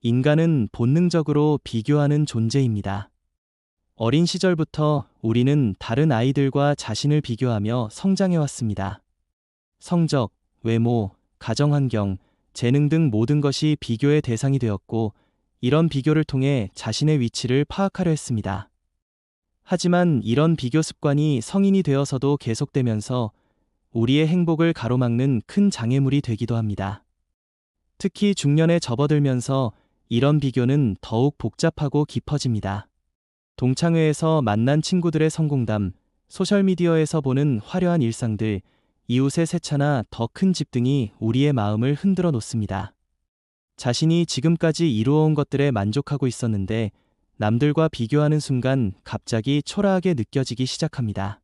인간은 본능적으로 비교하는 존재입니다. 어린 시절부터 우리는 다른 아이들과 자신을 비교하며 성장해왔습니다. 성적, 외모, 가정환경, 재능 등 모든 것이 비교의 대상이 되었고, 이런 비교를 통해 자신의 위치를 파악하려 했습니다. 하지만 이런 비교 습관이 성인이 되어서도 계속되면서 우리의 행복을 가로막는 큰 장애물이 되기도 합니다. 특히 중년에 접어들면서 이런 비교는 더욱 복잡하고 깊어집니다. 동창회에서 만난 친구들의 성공담, 소셜미디어에서 보는 화려한 일상들, 이웃의 새 차나 더 큰 집 등이 우리의 마음을 흔들어 놓습니다. 자신이 지금까지 이루어온 것들에 만족하고 있었는데 남들과 비교하는 순간 갑자기 초라하게 느껴지기 시작합니다.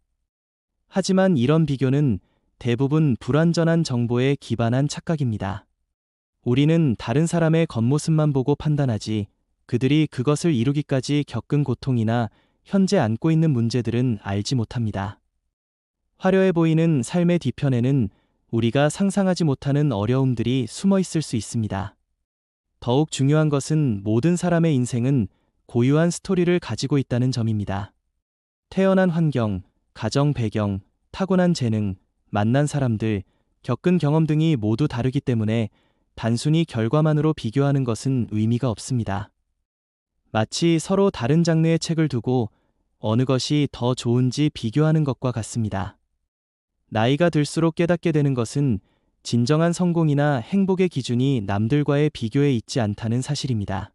하지만 이런 비교는 대부분 불완전한 정보에 기반한 착각입니다. 우리는 다른 사람의 겉모습만 보고 판단하지, 그들이 그것을 이루기까지 겪은 고통이나 현재 안고 있는 문제들은 알지 못합니다. 화려해 보이는 삶의 뒤편에는 우리가 상상하지 못하는 어려움들이 숨어 있을 수 있습니다. 더욱 중요한 것은 모든 사람의 인생은 고유한 스토리를 가지고 있다는 점입니다. 태어난 환경, 가정 배경, 타고난 재능, 만난 사람들, 겪은 경험 등이 모두 다르기 때문에 단순히 결과만으로 비교하는 것은 의미가 없습니다. 마치 서로 다른 장르의 책을 두고 어느 것이 더 좋은지 비교하는 것과 같습니다. 나이가 들수록 깨닫게 되는 것은 진정한 성공이나 행복의 기준이 남들과의 비교에 있지 않다는 사실입니다.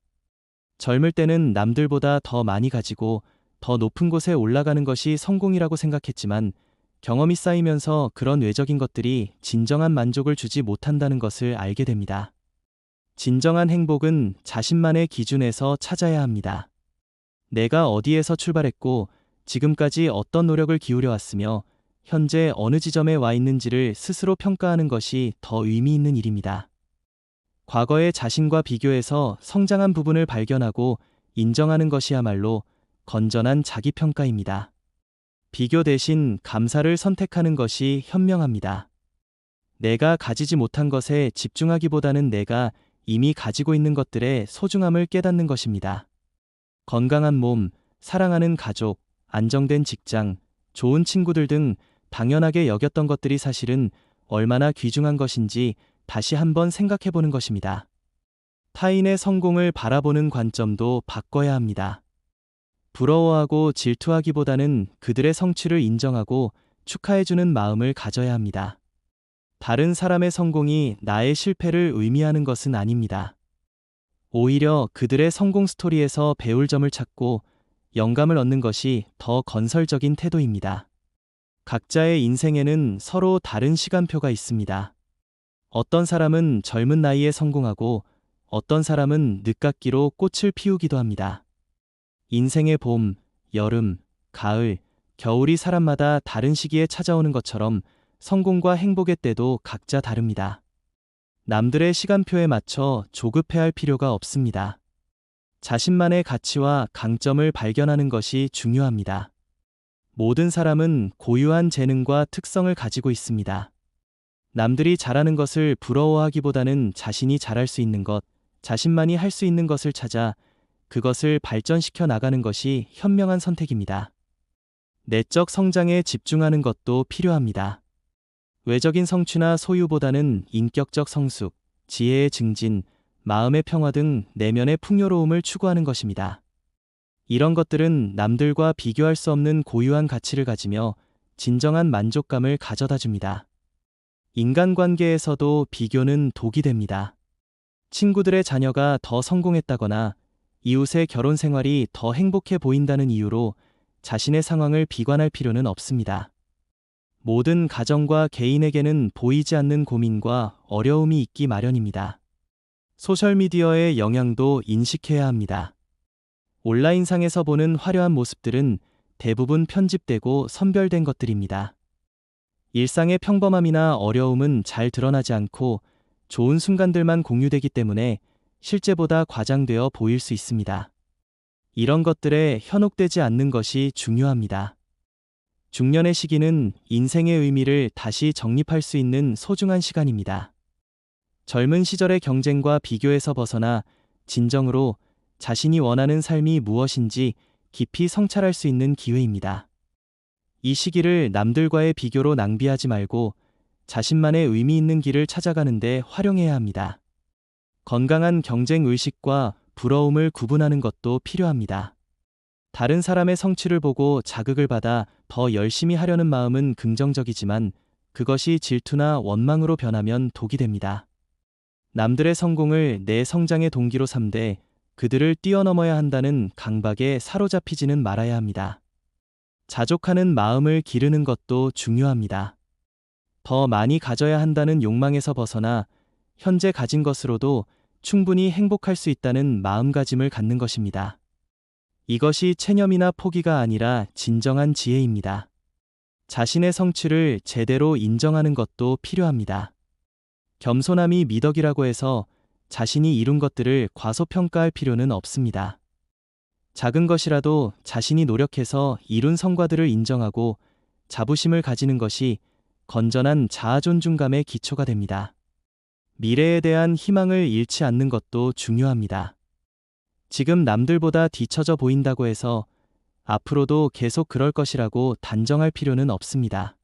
젊을 때는 남들보다 더 많이 가지고 더 높은 곳에 올라가는 것이 성공이라고 생각했지만 경험이 쌓이면서 그런 외적인 것들이 진정한 만족을 주지 못한다는 것을 알게 됩니다. 진정한 행복은 자신만의 기준에서 찾아야 합니다. 내가 어디에서 출발했고 지금까지 어떤 노력을 기울여 왔으며 현재 어느 지점에 와 있는지를 스스로 평가하는 것이 더 의미 있는 일입니다. 과거의 자신과 비교해서 성장한 부분을 발견하고 인정하는 것이야말로 건전한 자기평가입니다. 비교 대신 감사를 선택하는 것이 현명합니다. 내가 가지지 못한 것에 집중하기보다는 내가 이미 가지고 있는 것들의 소중함을 깨닫는 것입니다. 건강한 몸, 사랑하는 가족, 안정된 직장, 좋은 친구들 등 당연하게 여겼던 것들이 사실은 얼마나 귀중한 것인지 다시 한번 생각해보는 것입니다. 타인의 성공을 바라보는 관점도 바꿔야 합니다. 부러워하고 질투하기보다는 그들의 성취를 인정하고 축하해주는 마음을 가져야 합니다. 다른 사람의 성공이 나의 실패를 의미하는 것은 아닙니다. 오히려 그들의 성공 스토리에서 배울 점을 찾고 영감을 얻는 것이 더 건설적인 태도입니다. 각자의 인생에는 서로 다른 시간표가 있습니다. 어떤 사람은 젊은 나이에 성공하고 어떤 사람은 늦깎이로 꽃을 피우기도 합니다. 인생의 봄, 여름, 가을, 겨울이 사람마다 다른 시기에 찾아오는 것처럼 성공과 행복의 때도 각자 다릅니다. 남들의 시간표에 맞춰 조급해할 필요가 없습니다. 자신만의 가치와 강점을 발견하는 것이 중요합니다. 모든 사람은 고유한 재능과 특성을 가지고 있습니다. 남들이 잘하는 것을 부러워하기보다는 자신이 잘할 수 있는 것, 자신만이 할 수 있는 것을 찾아 그것을 발전시켜 나가는 것이 현명한 선택입니다. 내적 성장에 집중하는 것도 필요합니다. 외적인 성취나 소유보다는 인격적 성숙, 지혜의 증진, 마음의 평화 등 내면의 풍요로움을 추구하는 것입니다. 이런 것들은 남들과 비교할 수 없는 고유한 가치를 가지며 진정한 만족감을 가져다 줍니다. 인간관계에서도 비교는 독이 됩니다. 친구들의 자녀가 더 성공했다거나 이웃의 결혼 생활이 더 행복해 보인다는 이유로 자신의 상황을 비관할 필요는 없습니다. 모든 가정과 개인에게는 보이지 않는 고민과 어려움이 있기 마련입니다. 소셜미디어의 영향도 인식해야 합니다. 온라인상에서 보는 화려한 모습들은 대부분 편집되고 선별된 것들입니다. 일상의 평범함이나 어려움은 잘 드러나지 않고 좋은 순간들만 공유되기 때문에 실제보다 과장되어 보일 수 있습니다. 이런 것들에 현혹되지 않는 것이 중요합니다. 중년의 시기는 인생의 의미를 다시 정립할 수 있는 소중한 시간입니다. 젊은 시절의 경쟁과 비교에서 벗어나 진정으로 자신이 원하는 삶이 무엇인지 깊이 성찰할 수 있는 기회입니다. 이 시기를 남들과의 비교로 낭비하지 말고 자신만의 의미 있는 길을 찾아가는데 활용해야 합니다. 건강한 경쟁 의식과 부러움을 구분하는 것도 필요합니다. 다른 사람의 성취를 보고 자극을 받아 더 열심히 하려는 마음은 긍정적이지만 그것이 질투나 원망으로 변하면 독이 됩니다. 남들의 성공을 내 성장의 동기로 삼되 그들을 뛰어넘어야 한다는 강박에 사로잡히지는 말아야 합니다. 자족하는 마음을 기르는 것도 중요합니다. 더 많이 가져야 한다는 욕망에서 벗어나 현재 가진 것으로도 충분히 행복할 수 있다는 마음가짐을 갖는 것입니다. 이것이 체념이나 포기가 아니라 진정한 지혜입니다. 자신의 성취를 제대로 인정하는 것도 필요합니다. 겸손함이 미덕이라고 해서 자신이 이룬 것들을 과소평가할 필요는 없습니다. 작은 것이라도 자신이 노력해서 이룬 성과들을 인정하고 자부심을 가지는 것이 건전한 자아존중감의 기초가 됩니다. 미래에 대한 희망을 잃지 않는 것도 중요합니다. 지금 남들보다 뒤처져 보인다고 해서 앞으로도 계속 그럴 것이라고 단정할 필요는 없습니다.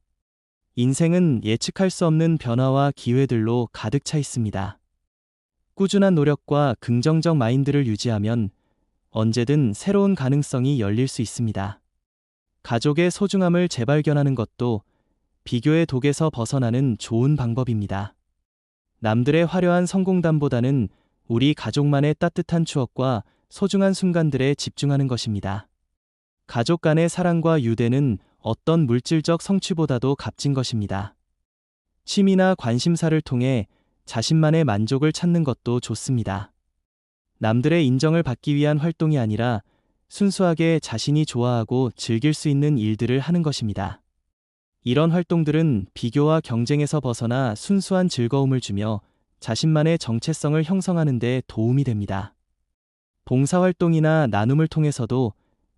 인생은 예측할 수 없는 변화와 기회들로 가득 차 있습니다. 꾸준한 노력과 긍정적 마인드를 유지하면 언제든 새로운 가능성이 열릴 수 있습니다. 가족의 소중함을 재발견하는 것도 비교의 독에서 벗어나는 좋은 방법입니다. 남들의 화려한 성공담보다는 우리 가족만의 따뜻한 추억과 소중한 순간들에 집중하는 것입니다. 가족 간의 사랑과 유대는 어떤 물질적 성취보다도 값진 것입니다. 취미나 관심사를 통해 자신만의 만족을 찾는 것도 좋습니다. 남들의 인정을 받기 위한 활동이 아니라 순수하게 자신이 좋아하고 즐길 수 있는 일들을 하는 것입니다. 이런 활동들은 비교와 경쟁에서 벗어나 순수한 즐거움을 주며 자신만의 정체성을 형성하는 데 도움이 됩니다. 봉사활동이나 나눔을 통해서도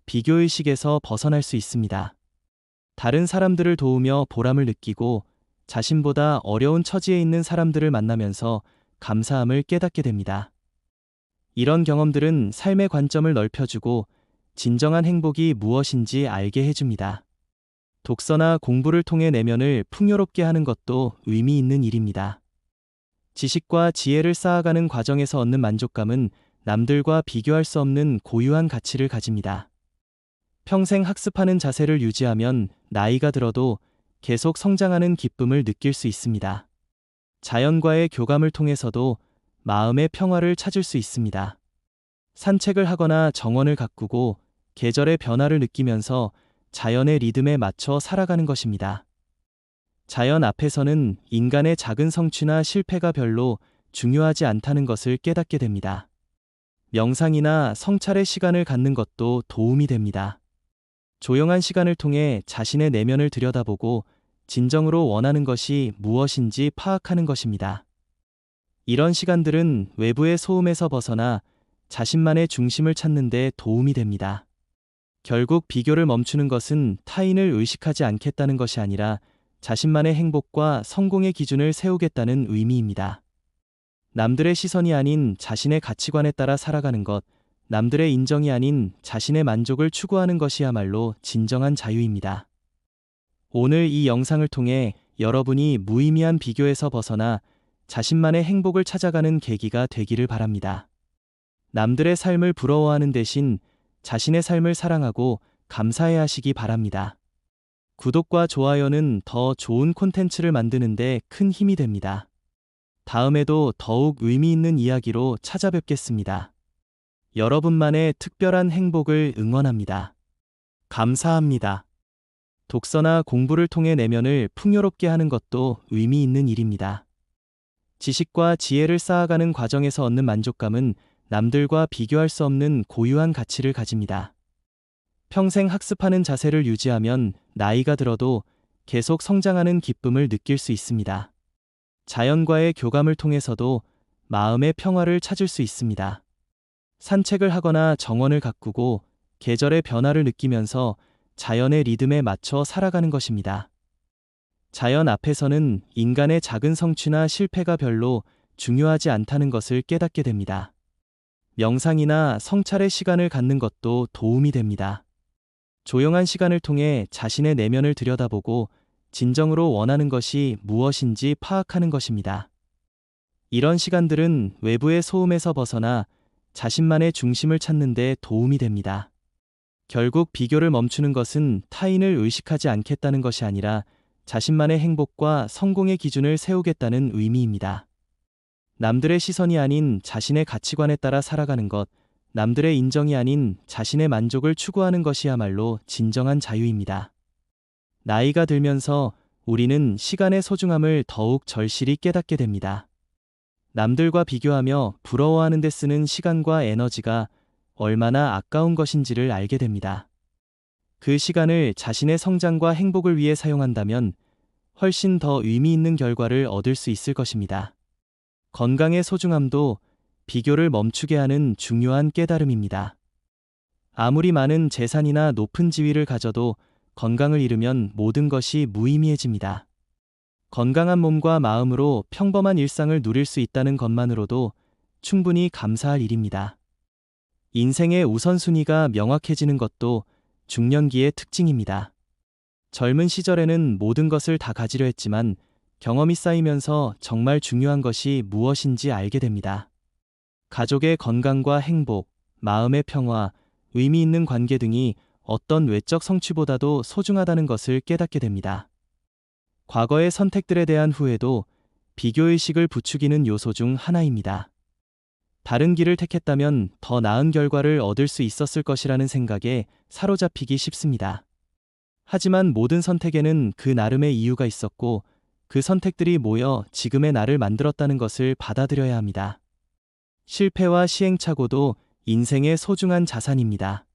비교의식에서 벗어날 수 있습니다. 다른 사람들을 도우며 보람을 느끼고 자신보다 어려운 처지에 있는 사람들을 만나면서 감사함을 깨닫게 됩니다. 이런 경험들은 삶의 관점을 넓혀주고 진정한 행복이 무엇인지 알게 해줍니다. 독서나 공부를 통해 내면을 풍요롭게 하는 것도 의미 있는 일입니다. 지식과 지혜를 쌓아가는 과정에서 얻는 만족감은 남들과 비교할 수 없는 고유한 가치를 가집니다. 평생 학습하는 자세를 유지하면 나이가 들어도 계속 성장하는 기쁨을 느낄 수 있습니다. 자연과의 교감을 통해서도 마음의 평화를 찾을 수 있습니다. 산책을 하거나 정원을 가꾸고 계절의 변화를 느끼면서 자연의 리듬에 맞춰 살아가는 것입니다. 자연 앞에서는 인간의 작은 성취나 실패가 별로 중요하지 않다는 것을 깨닫게 됩니다. 명상이나 성찰의 시간을 갖는 것도 도움이 됩니다. 조용한 시간을 통해 자신의 내면을 들여다보고 진정으로 원하는 것이 무엇인지 파악하는 것입니다. 이런 시간들은 외부의 소음에서 벗어나 자신만의 중심을 찾는 데 도움이 됩니다. 결국 비교를 멈추는 것은 타인을 의식하지 않겠다는 것이 아니라 자신만의 행복과 성공의 기준을 세우겠다는 의미입니다. 남들의 시선이 아닌 자신의 가치관에 따라 살아가는 것, 남들의 인정이 아닌 자신의 만족을 추구하는 것이야말로 진정한 자유입니다. 오늘 이 영상을 통해 여러분이 무의미한 비교에서 벗어나 자신만의 행복을 찾아가는 계기가 되기를 바랍니다. 남들의 삶을 부러워하는 대신 자신의 삶을 사랑하고 감사해야 하시기 바랍니다. 구독과 좋아요는 더 좋은 콘텐츠를 만드는 데 큰 힘이 됩니다. 다음에도 더욱 의미 있는 이야기로 찾아뵙겠습니다. 여러분만의 특별한 행복을 응원합니다. 감사합니다. 독서나 공부를 통해 내면을 풍요롭게 하는 것도 의미 있는 일입니다. 지식과 지혜를 쌓아가는 과정에서 얻는 만족감은 남들과 비교할 수 없는 고유한 가치를 가집니다. 평생 학습하는 자세를 유지하면 나이가 들어도 계속 성장하는 기쁨을 느낄 수 있습니다. 자연과의 교감을 통해서도 마음의 평화를 찾을 수 있습니다. 산책을 하거나 정원을 가꾸고 계절의 변화를 느끼면서 자연의 리듬에 맞춰 살아가는 것입니다. 자연 앞에서는 인간의 작은 성취나 실패가 별로 중요하지 않다는 것을 깨닫게 됩니다. 명상이나 성찰의 시간을 갖는 것도 도움이 됩니다. 조용한 시간을 통해 자신의 내면을 들여다보고 진정으로 원하는 것이 무엇인지 파악하는 것입니다. 이런 시간들은 외부의 소음에서 벗어나 자신만의 중심을 찾는 데 도움이 됩니다. 결국 비교를 멈추는 것은 타인을 의식하지 않겠다는 것이 아니라 자신만의 행복과 성공의 기준을 세우겠다는 의미입니다. 남들의 시선이 아닌 자신의 가치관에 따라 살아가는 것, 남들의 인정이 아닌 자신의 만족을 추구하는 것이야말로 진정한 자유입니다. 나이가 들면서 우리는 시간의 소중함을 더욱 절실히 깨닫게 됩니다. 남들과 비교하며 부러워하는 데 쓰는 시간과 에너지가 얼마나 아까운 것인지를 알게 됩니다. 그 시간을 자신의 성장과 행복을 위해 사용한다면 훨씬 더 의미 있는 결과를 얻을 수 있을 것입니다. 건강의 소중함도 비교를 멈추게 하는 중요한 깨달음입니다. 아무리 많은 재산이나 높은 지위를 가져도 건강을 잃으면 모든 것이 무의미해집니다. 건강한 몸과 마음으로 평범한 일상을 누릴 수 있다는 것만으로도 충분히 감사할 일입니다. 인생의 우선순위가 명확해지는 것도 중년기의 특징입니다. 젊은 시절에는 모든 것을 다 가지려 했지만 경험이 쌓이면서 정말 중요한 것이 무엇인지 알게 됩니다. 가족의 건강과 행복, 마음의 평화, 의미 있는 관계 등이 어떤 외적 성취보다도 소중하다는 것을 깨닫게 됩니다. 과거의 선택들에 대한 후회도 비교의식을 부추기는 요소 중 하나입니다. 다른 길을 택했다면 더 나은 결과를 얻을 수 있었을 것이라는 생각에 사로잡히기 쉽습니다. 하지만 모든 선택에는 그 나름의 이유가 있었고 그 선택들이 모여 지금의 나를 만들었다는 것을 받아들여야 합니다. 실패와 시행착오도 인생의 소중한 자산입니다.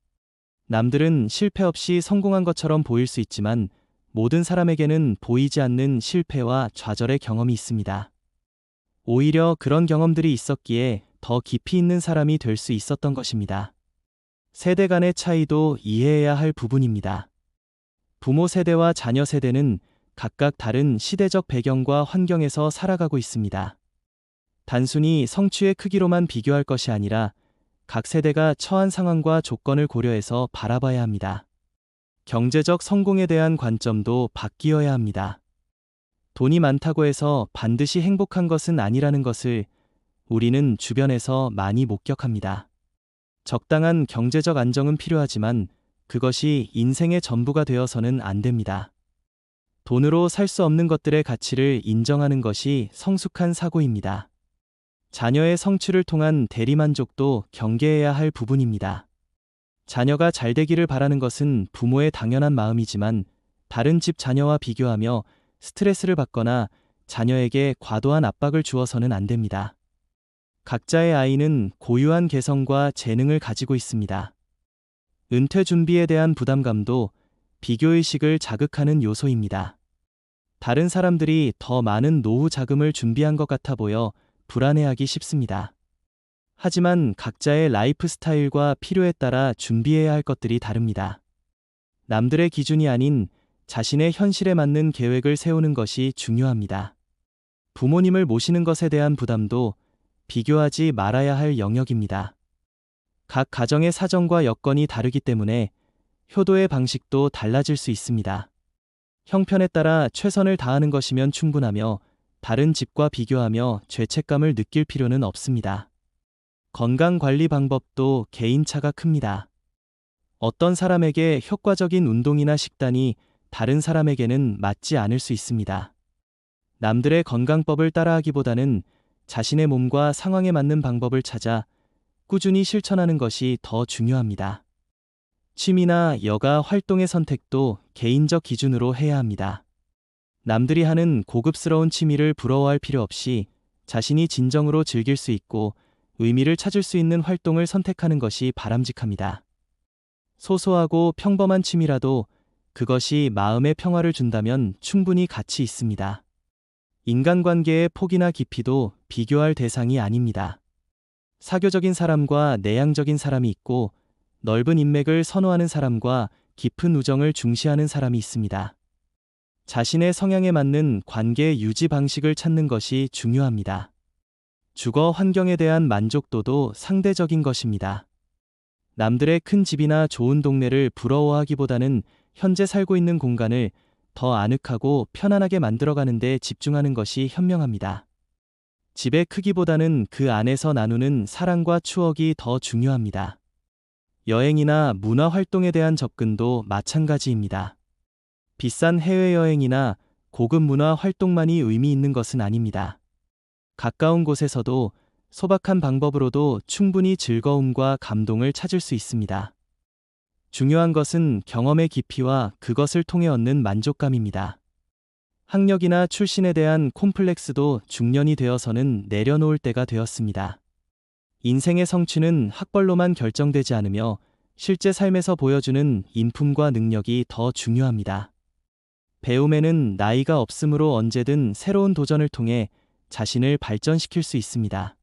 남들은 실패 없이 성공한 것처럼 보일 수 있지만 모든 사람에게는 보이지 않는 실패와 좌절의 경험이 있습니다. 오히려 그런 경험들이 있었기에 더 깊이 있는 사람이 될 수 있었던 것입니다. 세대 간의 차이도 이해해야 할 부분입니다. 부모 세대와 자녀 세대는 각각 다른 시대적 배경과 환경에서 살아가고 있습니다. 단순히 성취의 크기로만 비교할 것이 아니라 각 세대가 처한 상황과 조건을 고려해서 바라봐야 합니다. 경제적 성공에 대한 관점도 바뀌어야 합니다. 돈이 많다고 해서 반드시 행복한 것은 아니라는 것을 우리는 주변에서 많이 목격합니다. 적당한 경제적 안정은 필요하지만 그것이 인생의 전부가 되어서는 안 됩니다. 돈으로 살 수 없는 것들의 가치를 인정하는 것이 성숙한 사고입니다. 자녀의 성취를 통한 대리만족도 경계해야 할 부분입니다. 자녀가 잘 되기를 바라는 것은 부모의 당연한 마음이지만 다른 집 자녀와 비교하며 스트레스를 받거나 자녀에게 과도한 압박을 주어서는 안 됩니다. 각자의 아이는 고유한 개성과 재능을 가지고 있습니다. 은퇴 준비에 대한 부담감도 비교의식을 자극하는 요소입니다. 다른 사람들이 더 많은 노후 자금을 준비한 것 같아 보여 불안해하기 쉽습니다. 하지만 각자의 라이프 스타일과 필요에 따라 준비해야 할 것들이 다릅니다. 남들의 기준이 아닌 자신의 현실에 맞는 계획을 세우는 것이 중요합니다. 부모님을 모시는 것에 대한 부담도 비교하지 말아야 할 영역입니다. 각 가정의 사정과 여건이 다르기 때문에 효도의 방식도 달라질 수 있습니다. 형편에 따라 최선을 다하는 것이면 충분하며 다른 집과 비교하며 죄책감을 느낄 필요는 없습니다. 건강관리 방법도 개인차가 큽니다. 어떤 사람에게 효과적인 운동이나 식단이 다른 사람에게는 맞지 않을 수 있습니다. 남들의 건강법을 따라하기보다는 자신의 몸과 상황에 맞는 방법을 찾아 꾸준히 실천하는 것이 더 중요합니다. 취미나 여가 활동의 선택도 개인적 기준으로 해야 합니다. 남들이 하는 고급스러운 취미를 부러워할 필요 없이 자신이 진정으로 즐길 수 있고 의미를 찾을 수 있는 활동을 선택하는 것이 바람직합니다. 소소하고 평범한 취미라도 그것이 마음의 평화를 준다면 충분히 가치 있습니다. 인간관계의 폭이나 깊이도 비교할 대상이 아닙니다. 사교적인 사람과 내향적인 사람이 있고 넓은 인맥을 선호하는 사람과 깊은 우정을 중시하는 사람이 있습니다. 자신의 성향에 맞는 관계 유지 방식을 찾는 것이 중요합니다. 주거 환경에 대한 만족도도 상대적인 것입니다. 남들의 큰 집이나 좋은 동네를 부러워하기보다는 현재 살고 있는 공간을 더 아늑하고 편안하게 만들어가는 데 집중하는 것이 현명합니다. 집의 크기보다는 그 안에서 나누는 사랑과 추억이 더 중요합니다. 여행이나 문화 활동에 대한 접근도 마찬가지입니다. 비싼 해외여행이나 고급 문화 활동만이 의미 있는 것은 아닙니다. 가까운 곳에서도 소박한 방법으로도 충분히 즐거움과 감동을 찾을 수 있습니다. 중요한 것은 경험의 깊이와 그것을 통해 얻는 만족감입니다. 학력이나 출신에 대한 콤플렉스도 중년이 되어서는 내려놓을 때가 되었습니다. 인생의 성취는 학벌로만 결정되지 않으며 실제 삶에서 보여주는 인품과 능력이 더 중요합니다. 배움에는 나이가 없으므로 언제든 새로운 도전을 통해 자신을 발전시킬 수 있습니다.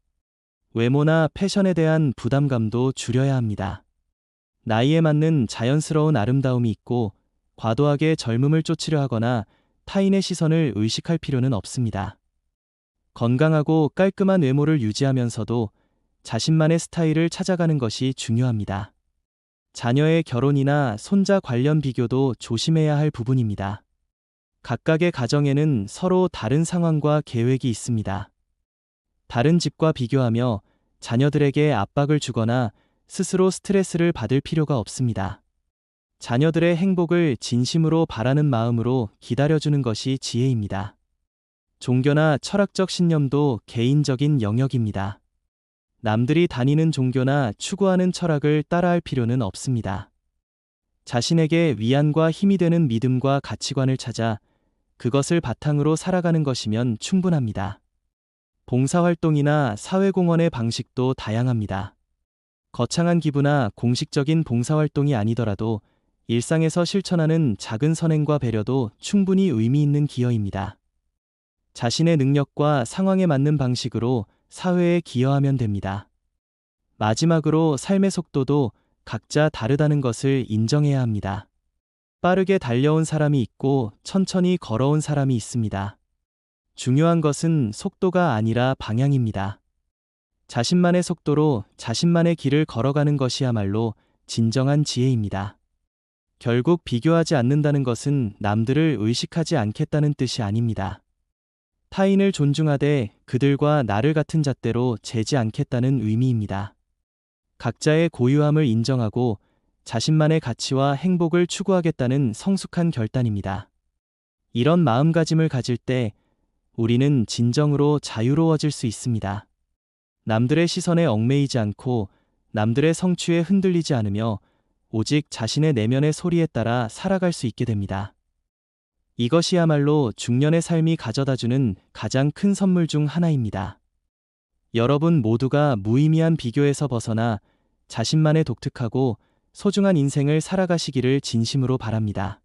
외모나 패션에 대한 부담감도 줄여야 합니다. 나이에 맞는 자연스러운 아름다움이 있고 과도하게 젊음을 쫓으려 하거나 타인의 시선을 의식할 필요는 없습니다. 건강하고 깔끔한 외모를 유지하면서도 자신만의 스타일을 찾아가는 것이 중요합니다. 자녀의 결혼이나 손자 관련 비교도 조심해야 할 부분입니다. 각각의 가정에는 서로 다른 상황과 계획이 있습니다. 다른 집과 비교하며 자녀들에게 압박을 주거나 스스로 스트레스를 받을 필요가 없습니다. 자녀들의 행복을 진심으로 바라는 마음으로 기다려주는 것이 지혜입니다. 종교나 철학적 신념도 개인적인 영역입니다. 남들이 다니는 종교나 추구하는 철학을 따라할 필요는 없습니다. 자신에게 위안과 힘이 되는 믿음과 가치관을 찾아 그것을 바탕으로 살아가는 것이면 충분합니다. 봉사활동이나 사회공헌의 방식도 다양합니다. 거창한 기부나 공식적인 봉사활동이 아니더라도 일상에서 실천하는 작은 선행과 배려도 충분히 의미 있는 기여입니다. 자신의 능력과 상황에 맞는 방식으로 사회에 기여하면 됩니다. 마지막으로 삶의 속도도 각자 다르다는 것을 인정해야 합니다. 빠르게 달려온 사람이 있고 천천히 걸어온 사람이 있습니다. 중요한 것은 속도가 아니라 방향입니다. 자신만의 속도로 자신만의 길을 걸어가는 것이야말로 진정한 지혜입니다. 결국 비교하지 않는다는 것은 남들을 의식하지 않겠다는 뜻이 아닙니다. 타인을 존중하되 그들과 나를 같은 잣대로 재지 않겠다는 의미입니다. 각자의 고유함을 인정하고 자신만의 가치와 행복을 추구하겠다는 성숙한 결단입니다. 이런 마음가짐을 가질 때 우리는 진정으로 자유로워질 수 있습니다. 남들의 시선에 얽매이지 않고 남들의 성취에 흔들리지 않으며 오직 자신의 내면의 소리에 따라 살아갈 수 있게 됩니다. 이것이야말로 중년의 삶이 가져다주는 가장 큰 선물 중 하나입니다. 여러분 모두가 무의미한 비교에서 벗어나 자신만의 독특하고 소중한 인생을 살아가시기를 진심으로 바랍니다.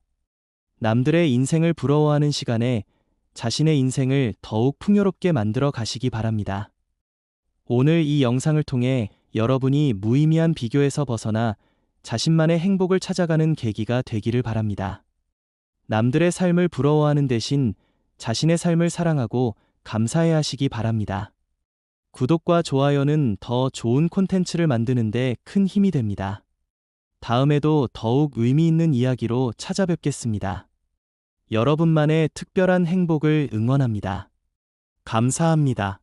남들의 인생을 부러워하는 시간에 자신의 인생을 더욱 풍요롭게 만들어 가시기 바랍니다. 오늘 이 영상을 통해 여러분이 무의미한 비교에서 벗어나 자신만의 행복을 찾아가는 계기가 되기를 바랍니다. 남들의 삶을 부러워하는 대신 자신의 삶을 사랑하고 감사해 하시기 바랍니다. 구독과 좋아요는 더 좋은 콘텐츠를 만드는 데 큰 힘이 됩니다. 다음에도 더욱 의미 있는 이야기로 찾아뵙겠습니다. 여러분만의 특별한 행복을 응원합니다. 감사합니다.